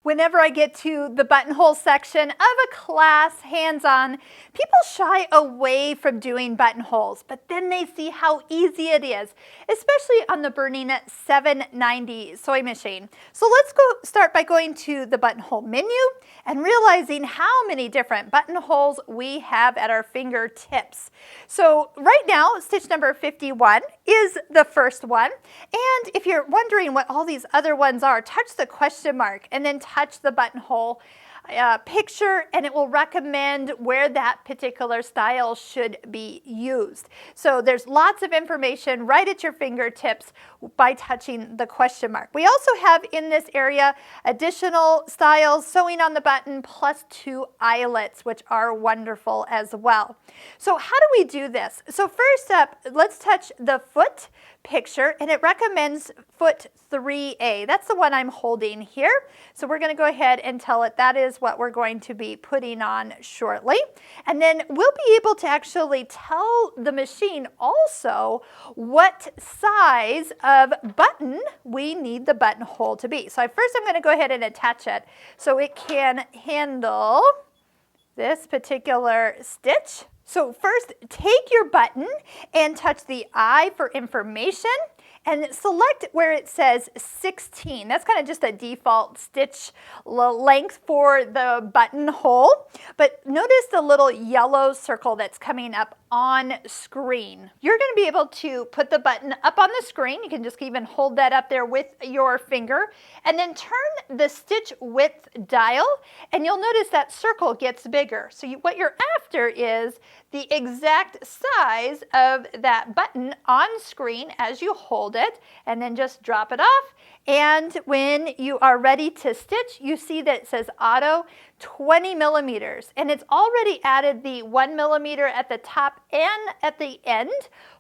Whenever I get to the buttonhole section of a class, hands-on, people shy away from doing buttonholes, but then they see how easy it is, especially on the Bernina 790 sewing machine. So let's start by going to the buttonhole menu and realizing how many different buttonholes we have at our fingertips. So right now, stitch number 51 is the first one. And if you're wondering what all these other ones are, touch the question mark and then touch the buttonhole picture, and it will recommend where that particular style should be used. So there's lots of information right at your fingertips by touching the question mark. We also have in this area additional styles, sewing on the button, plus 2 eyelets, which are wonderful as well. So how do we do this? So first up, let's touch the foot picture, and it recommends foot 3A. That's the one I'm holding here. So we're going to go ahead and tell it that is what we're going to be putting on shortly. And then we'll be able to actually tell the machine also what size of button we need the buttonhole to be. So first I'm going to go ahead and attach it so it can handle this particular stitch. So first, take your button and touch the I for information and select where it says 16. That's kind of just a default stitch length for the buttonhole. But notice the little yellow circle that's coming up on screen. You're going to be able to put the button up on the screen. You can just even hold that up there with your finger and then turn the stitch width dial, and you'll notice that circle gets bigger. So what you're after is the exact size of that button on screen as you hold it, and then just drop it off. And when you are ready to stitch, you see that it says auto 20 millimeters, and it's already added the 1 millimeter at the top and at the end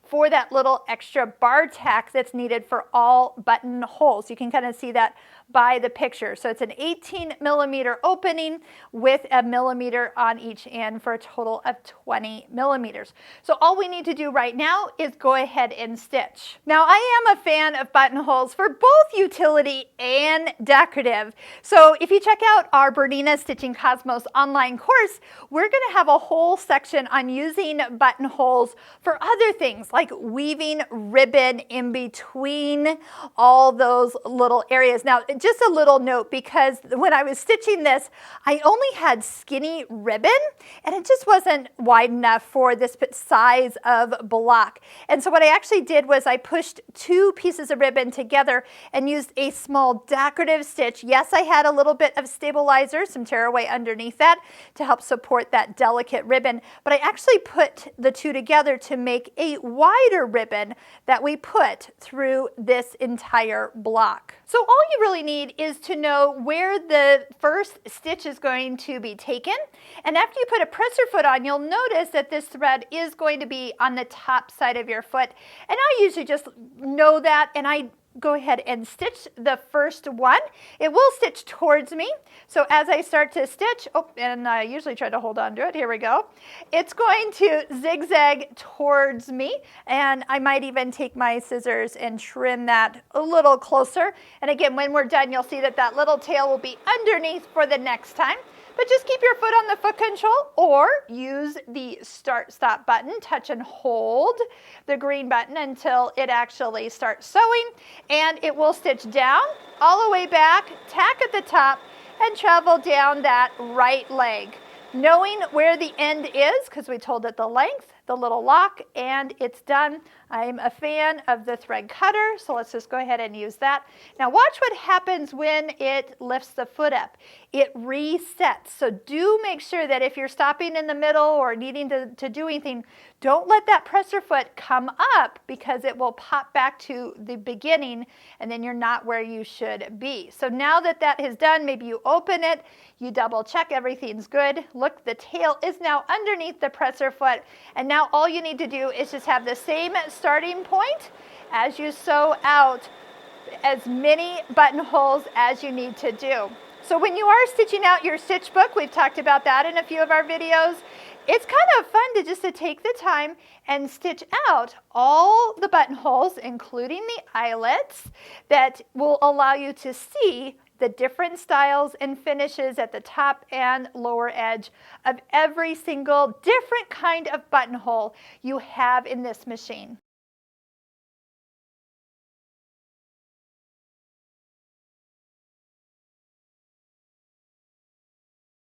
for that little extra bar tack that's needed for all buttonholes. You can kind of see that by the picture. So it's an 18 millimeter opening with a millimeter on each end for a total of 20 millimeters. So all we need to do right now is go ahead and stitch. Now I am a fan of buttonholes for both utility and decorative. So if you check out our Bernina Stitching Cosmos online course, we're going to have a whole section on using buttonholes for other things like weaving ribbon in between all those little areas. Now, just a little note, because when I was stitching this, I only had skinny ribbon and it just wasn't wide enough for this size of block. And so what I actually did was I pushed 2 pieces of ribbon together and used a small decorative stitch. Yes, I had a little bit of stabilizer, some tearaway underneath that to help support that delicate ribbon, but I actually put the 2 together to make a wider ribbon that we put through this entire block. So all you really need is to know where the first stitch is going to be taken. And after you put a presser foot on, you'll notice that this thread is going to be on the top side of your foot. And I usually just know that, and I go ahead and stitch the first one. It will stitch towards me. So as I start to stitch, and I usually try to hold on to it, here we go. It's going to zigzag towards me, and I might even take my scissors and trim that a little closer. And again, when we're done, you'll see that that little tail will be underneath for the next time. But just keep your foot on the foot control or use the start-stop button, touch and hold the green button until it actually starts sewing, and it will stitch down all the way back, tack at the top, and travel down that right leg. Knowing where the end is, because we told it the length, the little lock, and it's done. I'm a fan of the thread cutter, so let's just go ahead and use that. Now watch what happens when it lifts the foot up. It resets, so do make sure that if you're stopping in the middle or needing to do anything, don't let that presser foot come up, because it will pop back to the beginning and then you're not where you should be. So now that that is done, maybe you open it, you double check everything's good. Look, the tail is now underneath the presser foot, and now all you need to do is just have the same starting point as you sew out as many buttonholes as you need to do. So when you are stitching out your stitch book, we've talked about that in a few of our videos, it's kind of fun to take the time and stitch out all the buttonholes, including the eyelets, that will allow you to see the different styles and finishes at the top and lower edge of every single different kind of buttonhole you have in this machine.